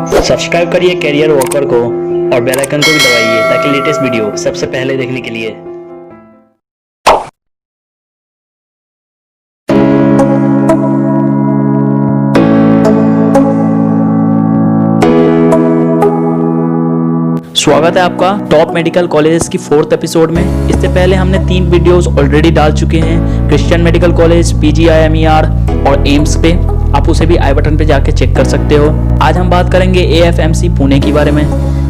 Subscribe करिए career walker को और बेल आइकन को भी दबाइए ताकि लेटेस्ट वीडियो सबसे पहले देखने के लिए। स्वागत है आपका टॉप मेडिकल कॉलेजेस की 4th एपिसोड में। इससे पहले हमने 3 वीडियोस ऑलरेडी डाल चुके हैं, क्रिश्चियन मेडिकल कॉलेज, PGIMER और एम्स पे। आप उसे भी आई बटन पे जाके चेक कर सकते हो। आज हम बात करेंगे AFMC पुणे के बारे में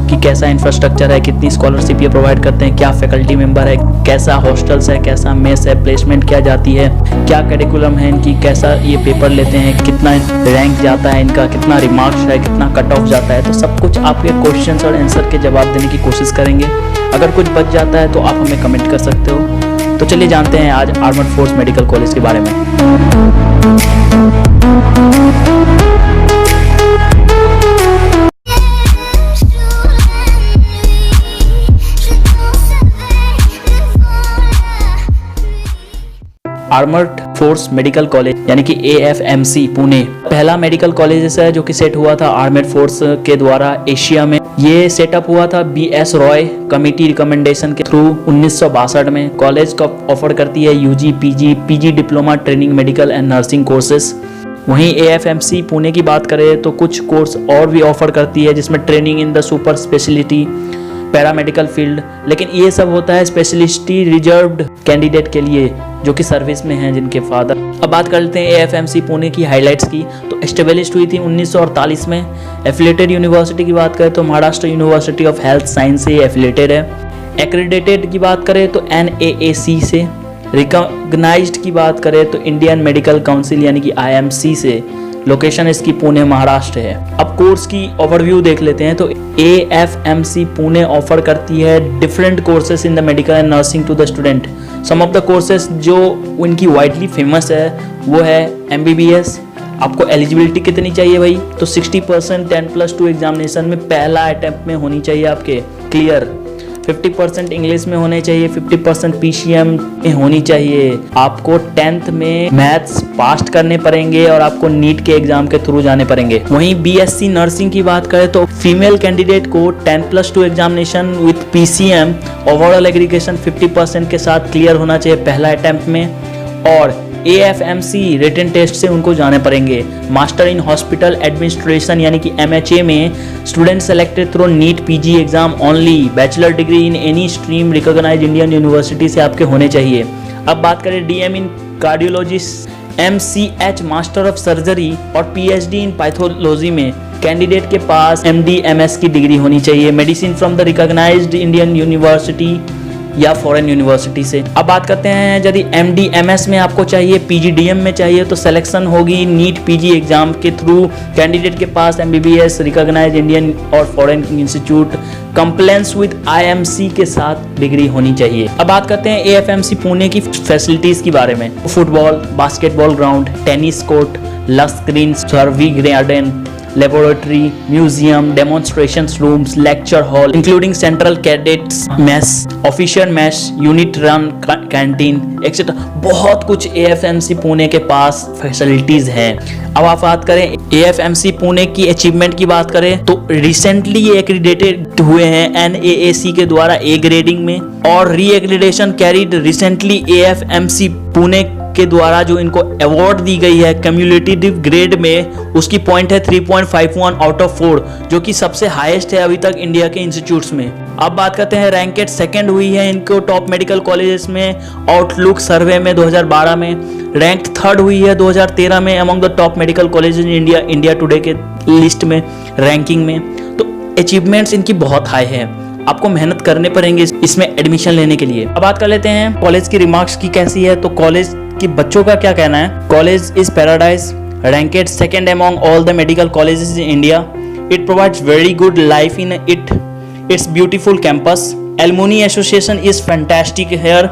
कि कैसा इंफ्रास्ट्रक्चर है, कितनी स्कॉलरशिप ये प्रोवाइड करते हैं, क्या फैकल्टी मेंबर है, कैसा हॉस्टल्स है, कैसा मेस है, प्लेसमेंट क्या जाती है, क्या करिकुलम है इनकी, कैसा ये पेपर लेते हैं, कितना रैंक जाता है इनका, कितना रिमार्क्स है, कितना कट ऑफ जाता है। तो सब कुछ आपके क्वेश्चंस और आंसर के जवाब देने की कोशिश करेंगे। अगर कुछ बच जाता है तो आप हमें कमेंट कर सकते हो। तो चलिए जानते हैं आज आर्मर्ड फोर्स मेडिकल कॉलेज के बारे में। आर्मर्ड फोर्स मेडिकल कॉलेज यानी कि AFMC पुणे पहला मेडिकल कॉलेज है जो कि सेट हुआ था आर्मर्ड फोर्स के द्वारा एशिया में। ये सेटअप हुआ था BS रॉय कमेटी रिकमेंडेशन के थ्रू 1962 में। कॉलेज का ऑफर करती है UG, PG diploma training medical and nursing courses. वहीं AFMC पुणे की बात करें तो कुछ कोर्स और भी ऑफर करती है जिसमें training in the super specialty paramedical field, लेकिन ये सब होता है स्पेशलिस्टी रिजर्व्ड कैंडिडेट के लिए जो कि सर्विस में हैं जिनके फादर। अब बात कर लेते हैं AFMC पुणे की हाइलाइट्स की। तो एस्टेब्लिश्ड हुई थी 1948 में। एफिलेटेड यूनिवर्सिटी की बात करें तो Maharashtra university of health science से एफिलेटेड है। एक्रेडिटेड की बात करें तो NAAC से। रिकॉग्नाइज्ड की बात करें तो इंडियन मेडिकल काउंसिल यानी कि IMC से। लोकेशन इसकी पुणे महाराष्ट्र है। अब कोर्स की ओवरव्यू देख लेते हैं। तो AFMC पुणे ऑफर करती है different courses in the medical and nursing to the student. Some of the courses जो उनकी वाइडली फेमस है वो है MBBS। आपको एलिजिबिलिटी कितनी चाहिए भाई? तो 60% 10+2 एग्जामिनेशन में पहला अटेम्प्ट में होनी चाहिए आपके क्लियर। 50% इंग्लिश में होने चाहिए, 50% PCM में होनी चाहिए। आपको 10th में मैथ्स पास करने पड़ेंगे और आपको नीट के एग्जाम के थ्रू जाने पड़ेंगे। वहीं BSc नर्सिंग की बात करें तो फीमेल कैंडिडेट को 10+2 examination with PCM overall aggregation 50% के साथ क्लियर होना चाहिए पहला अटेम्प्ट में। और AFMC रिटन टेस्ट से उनको जाने पड़ेंगे। मास्टर इन हॉस्पिटल एडमिनिस्ट्रेशन यानी कि MHA में student selected through NEET PG exam only. Bachelor degree in any stream recognised Indian university से आपके होने चाहिए। अब बात करें DM in cardiologist, MCH master of surgery और PhD इन पैथोलॉजी में कैंडिडेट के पास MD MS की डिग्री होनी चाहिए। Medicine from the recognised Indian university या फॉरेन यूनिवर्सिटी से। अब बात करते हैं यदि MD MS में आपको चाहिए, PGDM में चाहिए तो सिलेक्शन होगी नीट PG एग्जाम के थ्रू। कैंडिडेट के पास MBBS रिकॉग्नाइज्ड इंडियन और foreign institute compliance with IMC के साथ डिग्री होनी चाहिए। अब बात करते हैं AFMC पुणे की फैसिलिटीज के बारे में। Football, basketball ground, tennis court, lux screen, सर्वी garden, laboratory, museum, demonstration rooms, lecture hall, including central cadets mess, official mess, unit run canteen, etc. बहुत कुछ AFMC पुणे के पास फैसिलिटीज हैं। अब आप बात करें AFMC पुणे की अचीवमेंट की बात करें तो रिसेंटली ये एक्रीडेटेड हुए हैं NAAC के द्वारा A ग्रेडिंग में, और री accreditation carried recently AFMC Pune के द्वारा जो इनको अवार्ड दी गई है कम्युलेटिव ग्रेड में, उसकी पॉइंट है 3.51 आउट ऑफ 4 जो कि सबसे हाईएस्ट है अभी तक इंडिया के इंस्टीट्यूट्स में। अब बात करते हैं रैंकेड सेकंड हुई है इनको टॉप मेडिकल कॉलेजेस में आउटलुक सर्वे में 2012 में। रैंक थर्ड हुई है 2013 में among the top medical colleges in India today के लिस्ट में रैंकिंग में। तो अचीवमेंट्स इनकी बहुत हाई है, आपको मेहनत करने पड़ेंगे इसमें एडमिशन लेने के लिए। अब बात कर लेते हैं कॉलेज की रिमार्क्स की कैसी है। तो कॉलेज कि बच्चों का क्या कहना है। College is paradise, ranked second among all the medical colleges in India. It provides very good life in its beautiful campus. Alumni association is fantastic here.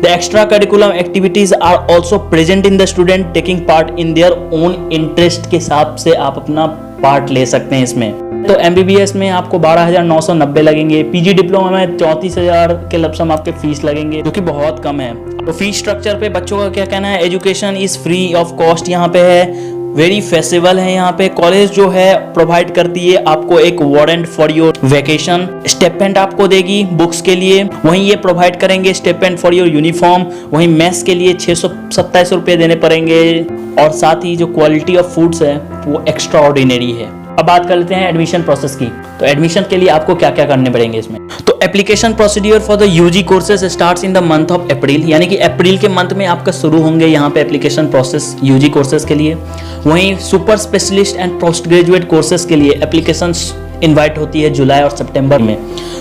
The extracurricular activities are also present in the student taking part in their own interest के हिसाब से आप अपना part ले सकते हैं इसमें। तो MBBS में आपको 12,990 लगेंगे। PG डिप्लोमा में 34,000 के लमसम आपके फीस लगेंगे जो कि बहुत कम है। तो फीस स्ट्रक्चर पे बच्चों का क्या कहना है। Education is free of cost यहाँ पे है। वेरी फेसिबल है यहाँ पे। कॉलेज जो है प्रोवाइड करती है आपको एक warrant for your vacation, stipend आपको देगी बुक्स के लिए, वहीं ये प्रोवाइड करेंगे स्टिपेंड फॉर योर यूनिफॉर्म, वहीं मेस के लिए 627 रुपये देने पड़ेंगे, और साथ ही जो क्वालिटी ऑफ फूड्स है वो एक्स्ट्रा ऑर्डिनरी है। अब बात कर लेते हैं एडमिशन प्रोसेस की। तो एडमिशन के लिए आपको क्या क्या करने पड़ेंगे इसमें। तो application procedure for the UG courses starts in the month of April, यानी कि अप्रैल के मंथ में आपका शुरू होंगे यहाँ पे एप्लीकेशन प्रोसेस यूजी कोर्सेज के लिए। वहीं super specialist and post graduate courses के लिए एप्लीकेशन इनवाइट होती है जुलाई और सितंबर में।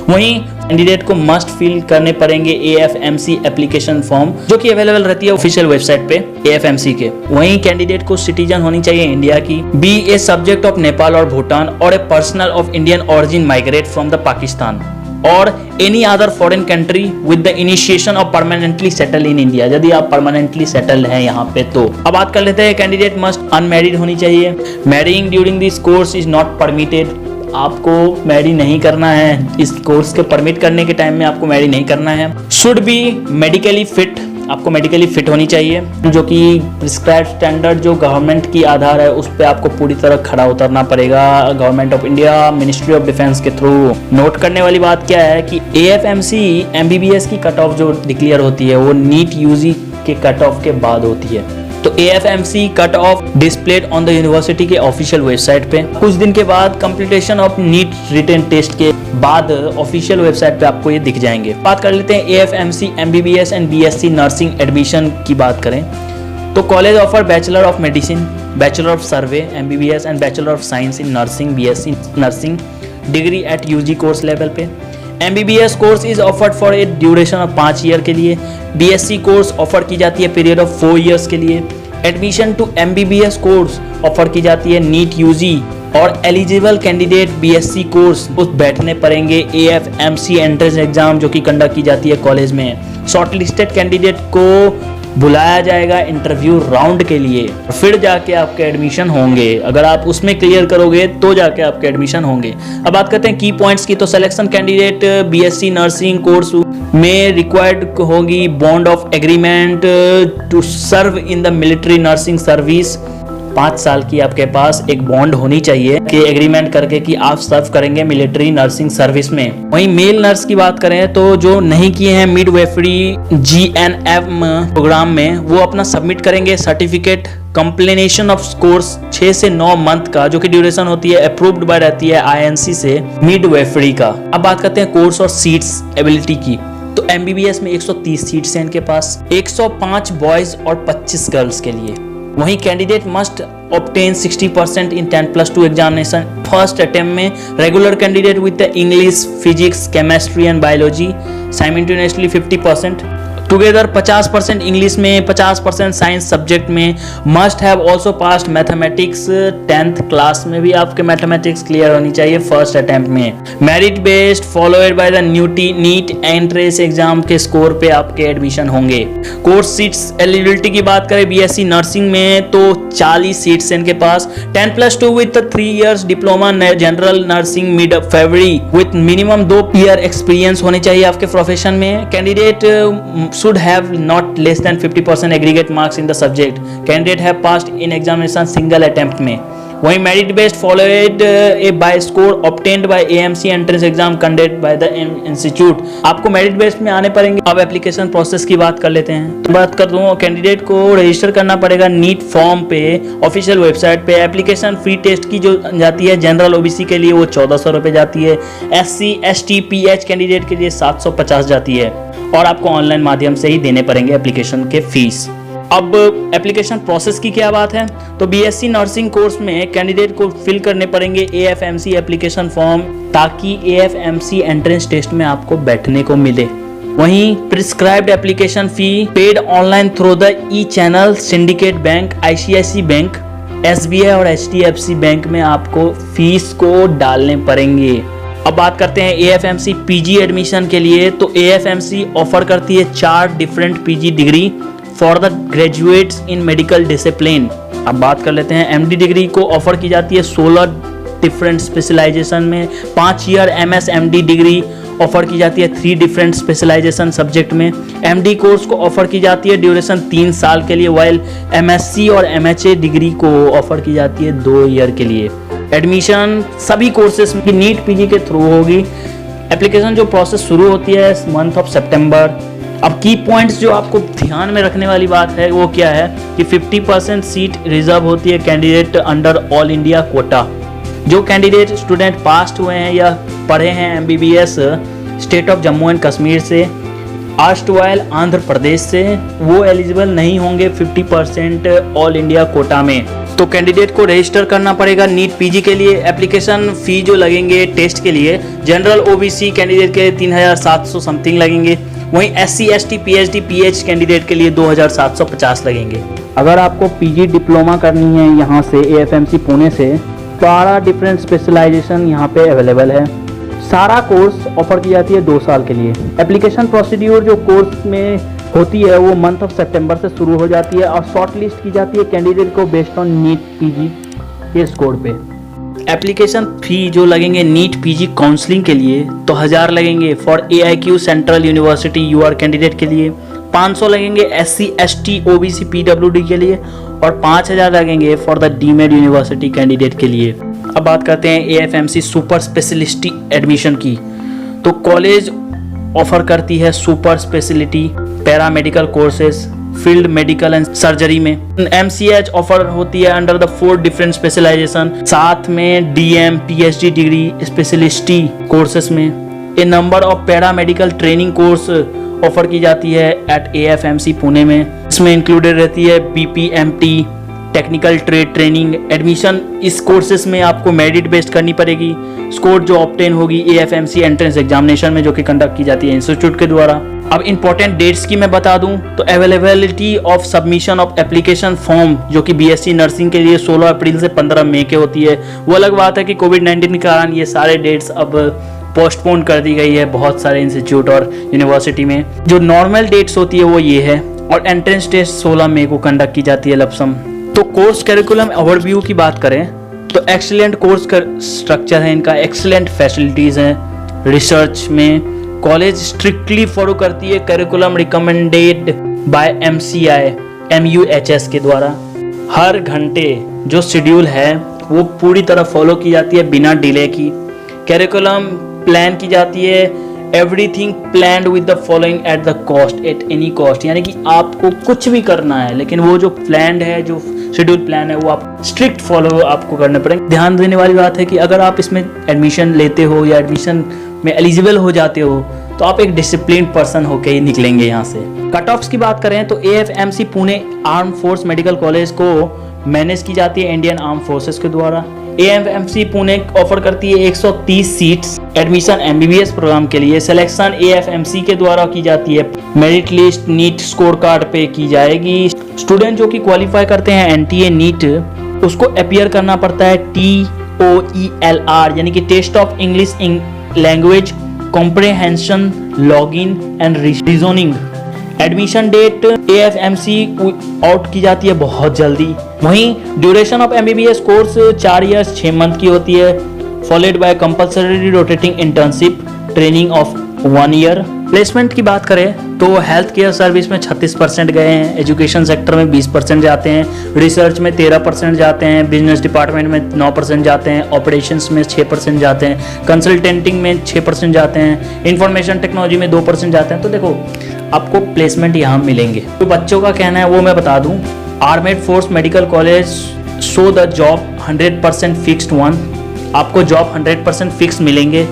वहीं कैंडिडेट को मस्ट फिल करने पड़ेंगे AFMC एप्लीकेशन फॉर्म, जो कि अवेलेबल रहती है ऑफिशियल वेबसाइट पे AFMC के। वहीं कैंडिडेट को सिटीजन होनी चाहिए इंडिया की, be a subject of Nepal और भूटान, और a personal of Indian origin migrate from the Pakistan और any other foreign country with the initiation of permanently settle in India, यदि आप परमानेंटली सेटल हैं यहाँ पे तो। अब बात कर लेते हैं कैंडिडेट मस्ट अनमैरिड होनी चाहिए। Marrying during this course is not permitted, आपको मैरी नहीं करना है, इस कोर्स के परमिट करने के टाइम में आपको मैरी नहीं करना है। शुड बी मेडिकली फिट, आपको मेडिकली फिट होनी चाहिए, जो कि प्रिस्क्राइब स्टैंडर्ड जो गवर्नमेंट की आधार है उस पर आपको पूरी तरह खड़ा उतरना पड़ेगा government of India ministry of defence के थ्रू। नोट करने वाली बात क्या है कि AFMC MBBS की कट ऑफ जो डिक्लेयर होती है वो नीट यूजी के कट ऑफ के बाद होती है। तो AFMC cut off displayed on the university के ऑफिशियल वेबसाइट पे कुछ दिन के बाद completion of NEET written test के बाद ऑफिशियल वेबसाइट पे आपको ये दिख जाएंगे। बात कर लेते हैं AFMC MBBS and BSc nursing admission की बात करें तो college offer bachelor of medicine, bachelor of survey MBBS and bachelor of science in nursing BSc nursing degree at UG course level पे। MBBS course is offered for a duration of 5 year के लिए। BSc course offer की जाती है period of 4 years के लिए। Admission to MBBS course offer की जाती है नीट UG और एलिजिबल कैंडिडेट BSc कोर्स उस बैठने पड़ेंगे AFMC एंट्रेंस एग्जाम जो कि कंडक्ट की जाती है कॉलेज में। शॉर्टलिस्टेड कैंडिडेट को बुलाया जाएगा इंटरव्यू राउंड के लिए, फिर जाके आपके एडमिशन होंगे। अगर आप उसमें क्लियर करोगे तो जाके आपके एडमिशन होंगे। अब बात करते हैं की पॉइंट्स की। तो selection candidate BSc nursing course में रिक्वायर्ड होगी bond of agreement to serve in the military nursing service. 5 साल की आपके पास एक बॉन्ड होनी चाहिए कि एग्रीमेंट करके कि आप सर्व करेंगे मिलिट्री नर्सिंग सर्विस में। वहीं मेल नर्स की बात करें तो जो नहीं किए हैं मिडवाइफरी GNM प्रोग्राम में वो अपना सबमिट करेंगे सर्टिफिकेट कंप्लेनेशन ऑफ कोर्स 6 से 9 मंथ का, जो कि ड्यूरेशन होती है अप्रूव्ड बाय रहती है INC से मिडवाइफरी का। अब बात करते हैं कोर्स और सीट्स एबिलिटी की। तो MBBS में 130 सीट्स हैं इनके पास, 105 बॉयज और 25 गर्ल्स के लिए। वहीं candidate must obtain 60% in 10+2 examination first attempt में। Regular candidate with the English, physics, chemistry and biology simultaneously 50%। Together 50% English में, 50% साइंस सब्जेक्ट में। Must have also passed mathematics 10th class में भी आपके मैथमेटिक्स क्लियर होनी चाहिए फर्स्ट अटेम्प्ट में। Merit based followed by the NEET entrance exam के score पे आपके एडमिशन होंगे। कोर्स सीट्स एलिजिबिलिटी की बात करें BSc नर्सिंग में तो 40 सीट्स इनके पास। 10+2 with 3 years diploma general nursing mid February with minimum 2 year experience होनी चाहिए आपके प्रोफेशन में। Candidate should have not less than 50% aggregate marks in the subject. Candidate have passed in examination single attempt में। वहीं merit based followed by score obtained by AMC entrance exam conducted by the institute। आपको merit based में आने पड़ेंगे। अब application process की बात कर लेते हैं। तो बात कर दूँ, कैंडिडेट को रजिस्टर करना पड़ेगा नीट फॉर्म पे ऑफिशियल वेबसाइट पे। एप्लीकेशन फ्री टेस्ट की जो जाती है जनरल OBC के लिए वो 1400 रुपये जाती है। SC ST PH कैंडिडेट के लिए 750 जाती है और आपको ऑनलाइन माध्यम से ही देने पड़ेंगे एप्लीकेशन के फीस। अब एप्लीकेशन प्रोसेस की क्या बात है, तो BSc नर्सिंग कोर्स में कैंडिडेट को फिल करने पड़ेंगे AFMC एप्लीकेशन फॉर्म ताकि AFMC एंट्रेंस टेस्ट में आपको बैठने को मिले। वहीं prescribed application fee paid online through the e channel Syndicate Bank, ICICI bank, SBI और HDFC बैंक में आपको फीस को डालने पड़ेंगे। अब बात करते हैं AFMC PG एडमिशन के लिए। तो AFMC ऑफर करती है 4 different PG degree for the graduates in medical discipline. अब बात कर लेते हैं MD डिग्री को ऑफर की जाती है 16 डिफरेंट स्पेशलाइजेशन में। 5 year MS MD degree offer की जाती है 3 डिफरेंट स्पेशलाइजेशन सब्जेक्ट में। एमडी कोर्स को ऑफर की जाती है ड्यूरेशन 3 साल के लिए, वाइल एमएससी और एमएचए डिग्री को ऑफर की जाती है 2 ईयर के लिए। एडमिशन सभी कोर्सेज की नीट पीजी के थ्रू होगी। एप्लीकेशन जो प्रोसेस शुरू होती है मंथ ऑफ सितंबर। अब की पॉइंट्स जो आपको ध्यान में रखने वाली बात है वो क्या है कि 50% सीट रिजर्व होती है candidate under all India quota. जो कैंडिडेट स्टूडेंट पास हुए हैं या पढ़े हैं MBBS state of Jammu and Kashmir से, आर्स्टवाइल आंध्र प्रदेश से, वो एलिजिबल नहीं होंगे 50% ऑल इंडिया कोटा में। तो कैंडिडेट को रजिस्टर करना पड़ेगा नीट पीजी के लिए। एप्लीकेशन फी जो लगेंगे टेस्ट के लिए, जनरल ओबीसी कैंडिडेट के लिए 3700 समथिंग लगेंगे, वहीं SC ST PhD pH candidate के लिए 2750 लगेंगे। अगर आपको पीजी डिप्लोमा करनी है यहाँ से एएफएमसी पुणे से, 12 डिफरेंट स्पेशलाइजेशन यहाँ पे अवेलेबल है। सारा कोर्स ऑफर की जाती है 2 साल के लिए। एप्लीकेशन प्रोसीड्यूर जो कोर्स में होती है वो मंथ ऑफ सितंबर से शुरू हो जाती है और शॉर्ट लिस्ट की जाती है कैंडिडेट को बेस्ड ऑन नीट पीजी के स्कोर पे। एप्लीकेशन फी जो लगेंगे नीट पीजी काउंसलिंग के लिए तो 1000 लगेंगे for AIQ central university UR candidate के लिए, 500 लगेंगे एससी एसटी ओबीसी पीडब्ल्यूडी के लिए और 5000 लगेंगे for the deemed university candidate के लिए। अब बात करते हैं एएफएमसी सुपर स्पेशलिटी एडमिशन की। तो कॉलेज ऑफर करती है super specialty paramedical courses field medical and surgery में। एमसीएच ऑफर होती है अंडर द 4 डिफरेंट स्पेशलाइजेशन, साथ में DM PhD degree specialty courses में। A number of paramedical training course offer की जाती है एट एएफएमसी पुणे में। इसमें इंक्लूडेड रहती है बीपीएमटी टेक्निकल ट्रेड ट्रेनिंग। एडमिशन इस कोर्सेज में आपको मेरिट बेस्ड करनी पड़ेगी। स्कोर जो ऑब्टेन होगी एएफएमसी एंट्रेंस एग्जामिनेशन में जो कि कंडक्ट की जाती है इंस्टीट्यूट के द्वारा। अब इंपॉर्टेंट डेट्स की मैं बता दूं तो availability of submission of application form जो कि बीएससी नर्सिंग के लिए 16 अप्रैल से 15 मई के होती है। वो अलग बात है कि कोविड-19 के कारण ये सारे डेट्स अब पोस्टपोन कर दी गई है बहुत सारे इंस्टीट्यूट और यूनिवर्सिटी में। जो नॉर्मल डेट्स होती है वो ये है और एंट्रेंस टेस्ट 16 मई को कंडक्ट की जाती है लपसम। तो कोर्स करिकुलम ओवरव्यू की बात करें तो एक्सीलेंट कोर्स स्ट्रक्चर है इनका, एक्सीलेंट फैसिलिटीज़ हैं। रिसर्च में कॉलेज स्ट्रिक्टली फॉलो करती है curriculum recommended by MCI MUHS के द्वारा। हर घंटे जो शेड्यूल है वो पूरी तरह फॉलो की जाती है बिना डिले की। करिकुलम प्लान की जाती है everything planned with the following at the cost at any cost, यानी कि आपको कुछ भी करना है लेकिन वो जो प्लान्ड है जो शेड्यूल प्लान है वो आप स्ट्रिक्ट फॉलो आपको करने पड़ेंगे। ध्यान देने वाली बात है कि अगर आप इसमें एडमिशन लेते हो या एडमिशन में एलिजिबल हो जाते हो तो आप एक डिसिप्लिन पर्सन होकर ही निकलेंगे यहाँ से। कट ऑफ्स की बात करें तो AFMC Pune arm force medical college को मैनेज की जाती है इंडियन आर्म फोर्सेस के द्वारा। एएफएमसी पुणे ऑफर करती है 130 सीट्स एडमिशन एमबीबीएस प्रोग्राम के लिए। सिलेक्शन एएफएमसी के द्वारा की जाती है, merit list NEET score card पे की जाएगी। स्टूडेंट जो कि क्वालिफाई करते हैं एनटीए नीट उसको अपीयर करना पड़ता है TOELR यानी कि test of English language comprehension login and reasoning. Admission date AFMC out की जाती है बहुत जल्दी। वहीं duration of MBBS course 4 years 6 month की होती है, followed by compulsory rotating internship training of 1 year. Placement की बात करें तो हेल्थ केयर सर्विस में 36% गए हैं, एजुकेशन सेक्टर में 20% जाते हैं, रिसर्च में 13% जाते हैं, बिजनेस डिपार्टमेंट में 9% जाते हैं, ऑपरेशंस में 6% जाते हैं, कंसल्टेंटिंग में 6% जाते हैं, इंफॉर्मेशन टेक्नोलॉजी में 2% जाते हैं। तो देखो आपको प्लेसमेंट यहाँ मिलेंगे। तो बच्चों का कहना है वो मैं बता दूँ, armed force medical college so the job 100% fixed one, आपको जॉब 100% फिक्स मिलेंगे।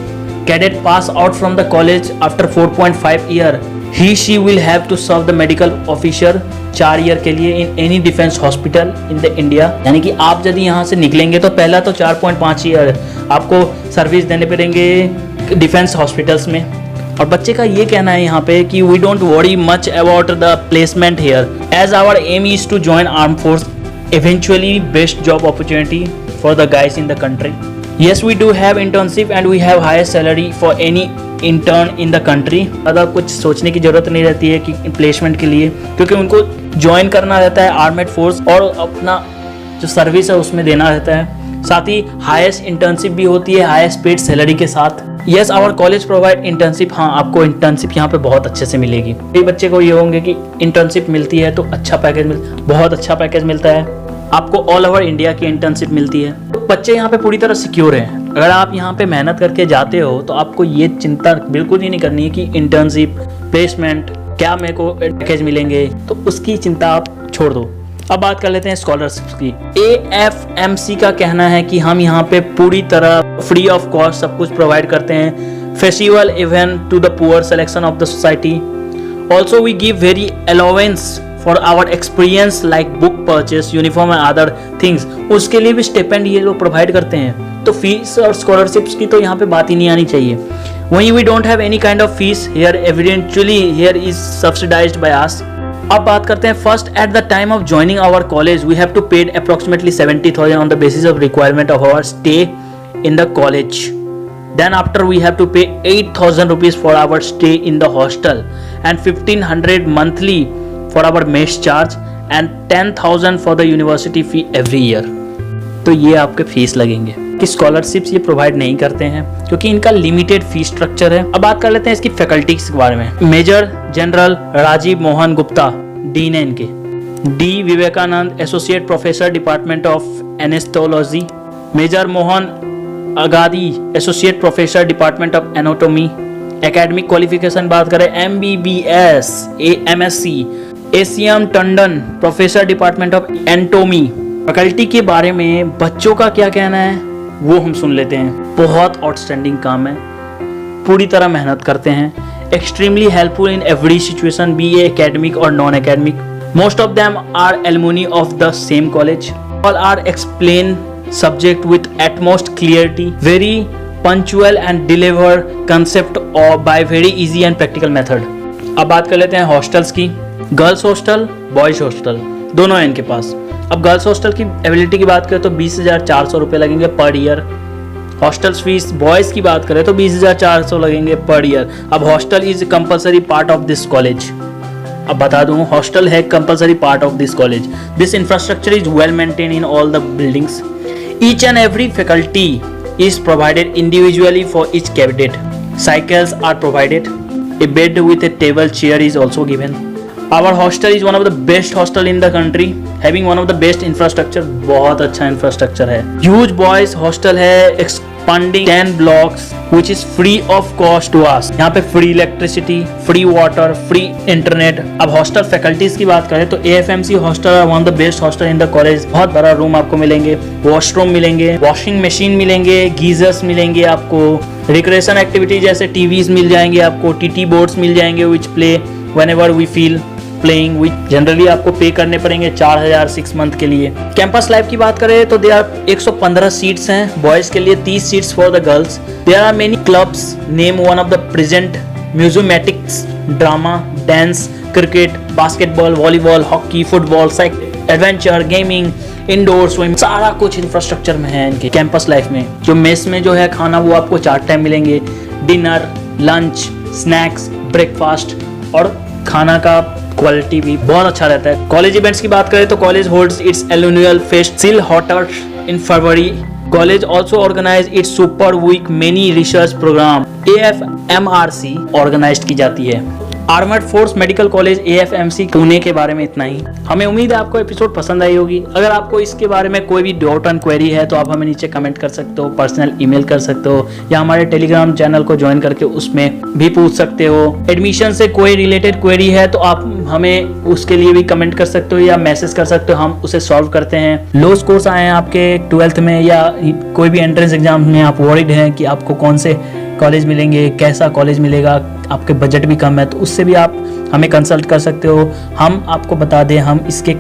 Cadet pass out from the college after 4.5 year he she will have to serve the medical officer 4 year के लिए in any defence hospital in the India. यानी कि आप यदि यहाँ से निकलेंगे तो पहला तो 4.5 ईयर आपको सर्विस देने पड़ेंगे डिफेंस हॉस्पिटल्स में। और बच्चे का ये कहना है यहाँ पे कि we don't worry much about the placement here as our aim is to join arm force eventually best job opportunity for the guys in the country. Yes, we do have internship and we have higher salary for any intern in the country. ज़्यादा कुछ सोचने की ज़रूरत नहीं रहती है कि placement के लिए, क्योंकि उनको ज्वाइन करना रहता है आर्मेड फोर्स और अपना जो सर्विस है उसमें देना रहता है। साथ ही हाईएस्ट इंटर्नशिप भी होती है, हाईएस्ट पेड सैलरी के साथ। Yes, our college provide internship. हाँ, आपको इंटर्नशिप यहाँ पे बहुत अच्छे से मिलेगी। कई बच्चे को ये होंगे कि इंटर्नशिप मिलती है तो अच्छा पैकेज बहुत अच्छा पैकेज मिलता है, आपको ऑल ओवर इंडिया की इंटर्नशिप मिलती है। तो बच्चे यहाँ पे पूरी तरह सिक्योर हैं। अगर आप यहाँ पे मेहनत करके जाते हो तो आपको ये चिंता बिल्कुल ही नहीं करनी है कि इंटर्नशिप, प्लेसमेंट, क्या मेरे को पैकेज मिलेंगे, तो उसकी चिंता आप छोड़ दो। अब बात कर लेते हैं स्कॉलरशिप की। AFMC का कहना है कि हम यहाँ पे पूरी तरह फ्री ऑफ कॉस्ट सब कुछ प्रोवाइड करते हैं। Festival event to the poor, selection of the society. Also we give very allowance for our experience like book purchase, uniform and other things. उसके लिए भी स्टिपेंड ये लोग प्रोवाइड करते हैं। तो फीस और स्कॉलरशिप्स की तो यहाँ पे बात ही नहीं आनी चाहिए। वहीं we don't have any kind of fees here, eventually here is subsidised by us. अब बात करते हैं first, at the time of joining our college we have to paid approximately 70,000 on the basis of requirement of our stay in the college. Then after we have to pay 8,000 rupees for our stay in the hostel and 1,500 monthly for our mess charge and 10,000 for the university fee every year। तो ये आपके fees लगेंगे कि scholarships ये provide नहीं करते हैं क्योंकि इनका लिमिटेड फीस स्ट्रक्चर है। अब बात कर लेते हैं इसकी फैकल्टीज के बारे में। Major general Rajiv Mohan Gupta, dean है इनके। D Vivekananda, associate professor, department of anaesthesiology. Major Mohan Agadi, associate professor, department of anatomy. Academic qualification बात करें, MBBS, MSc। ACM Tandon, professor, department of anatomy. Faculty के बारे में बच्चों का क्या कहना है वो हम सुन लेते हैं। बहुत आउटस्टैंडिंग काम है, पूरी तरह मेहनत करते हैं, extremely helpful in every situation, be a academic और non academic. Most of them are alumni of the same college. All are explain subject with utmost clarity, very punctual and deliver concept or by very easy and practical method। अब बात कर लेते हैं hostels की। Girls hostel, boys hostel दोनों हैं इनके पास। अब गर्ल्स हॉस्टल की एबिलिटी की बात करें तो 20,400 रुपये लगेंगे per year. Hostels fees boys की बात करें तो 20,400 लगेंगे पर ईयर। अब hostel is compulsory part of this college. अब बता दूं, हॉस्टल है compulsory part of this college. This infrastructure is well maintain in all the buildings. Each and every faculty is provided individually for each cadet. Cycles are provided. A bed with a table chair is also given. Our hostel is one of the best hostel in the country, having one of the best infrastructure. बहुत अच्छा infrastructure है। Huge boys hostel है, expanding 10 blocks, which is free of cost to us। यहाँ पे free electricity, free water, free internet। अब hostel faculties की बात करें तो AFMC hostel one of the best hostel in the college. बहुत बड़ा रूम आपको मिलेंगे, वॉशरूम मिलेंगे, वॉशिंग मशीन मिलेंगे, गीजर्स मिलेंगे आपको, रिक्रिएशन एक्टिविटी जैसे टीवीज मिल जाएंगे आपको, TT बोर्ड्स मिल जाएंगे which play whenever we feel playing, which generally आपको पे करने पड़ेंगे 4,000 6 मंथ के लिए। कैंपस लाइफ की बात करें तो देयर 115 सीट्स हैं बॉयज के लिए, 30 seats for the girls. There are many clubs, name one of the present, म्यूजियोमैटिक्स, drama, dance, cricket, basketball, volleyball, hockey, football, cycle, adventure, gaming, indoor swimming, सारा कुछ इंफ्रास्ट्रक्चर में है इनके कैंपस लाइफ में। जो मेस में जो है खाना वो आपको 4 टाइम मिलेंगे, डिनर, लंच, स्नैक्स, ब्रेकफास्ट, और खाना का क्वालिटी भी बहुत अच्छा रहता है। कॉलेज इवेंट्स की बात करें तो college holds its annual fest Silhouettes in February. College also organise its super week many research program. AFMRC organise की जाती है। Armoured force medical college AFMC Pune के बारे में इतना ही। हमें उम्मीद है आपको एपिसोड पसंद आई होगी। अगर आपको इसके बारे में कोई भी डाउट एंड क्वेरी है तो आप हमें नीचे कमेंट कर सकते हो, पर्सनल ईमेल कर सकते हो, या हमारे टेलीग्राम चैनल को ज्वाइन करके उसमें भी पूछ सकते हो। एडमिशन से कोई रिलेटेड क्वेरी है तो आप हमें उसके लिए भी कमेंट कर सकते हो या मैसेज कर सकते हो, हम उसे सॉल्व करते हैं। लो स्कोर्स आए हैं आपके 12th में या कोई भी एंट्रेंस एग्जाम में, आप वरीड हैं कि आपको कौन से कॉलेज मिलेंगे, कैसा कॉलेज मिलेगा, आपके बजट भी कम है, तो उससे भी आप हमें कंसल्ट कर सकते हो। हम आपको बता दें, हम इसके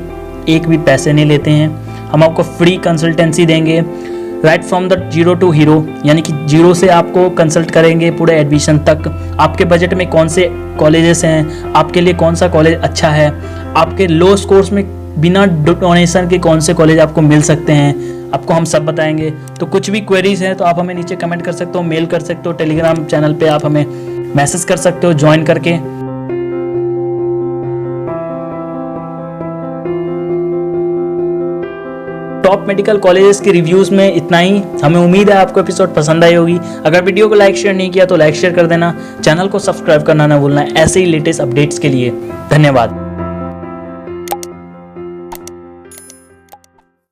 एक भी पैसे नहीं लेते हैं, हम आपको फ्री कंसल्टेंसी देंगे right from the zero to hero, यानी कि जीरो से आपको कंसल्ट करेंगे पूरे एडमिशन तक। आपके बजट में कौन से कॉलेजेस हैं, आपके लिए कौन सा कॉलेज अच्छा है, आपके लो स्कोर्स में बिना डोनेशन के कौन से कॉलेज आपको मिल सकते हैं, आपको हम सब बताएंगे। तो कुछ भी क्वेरीज हैं तो आप हमें नीचे कमेंट कर सकते हो, मेल कर सकते हो, टेलीग्राम चैनल पे आप हमें मैसेज कर सकते हो ज्वाइन करके। टॉप मेडिकल कॉलेजेस के रिव्यूज में इतना ही। हमें उम्मीद है आपको एपिसोड पसंद आई होगी। अगर वीडियो को लाइक शेयर नहीं किया तो लाइक शेयर कर देना, चैनल को सब्सक्राइब करना ना भूलना ऐसे ही लेटेस्ट अपडेट्स के लिए। धन्यवाद।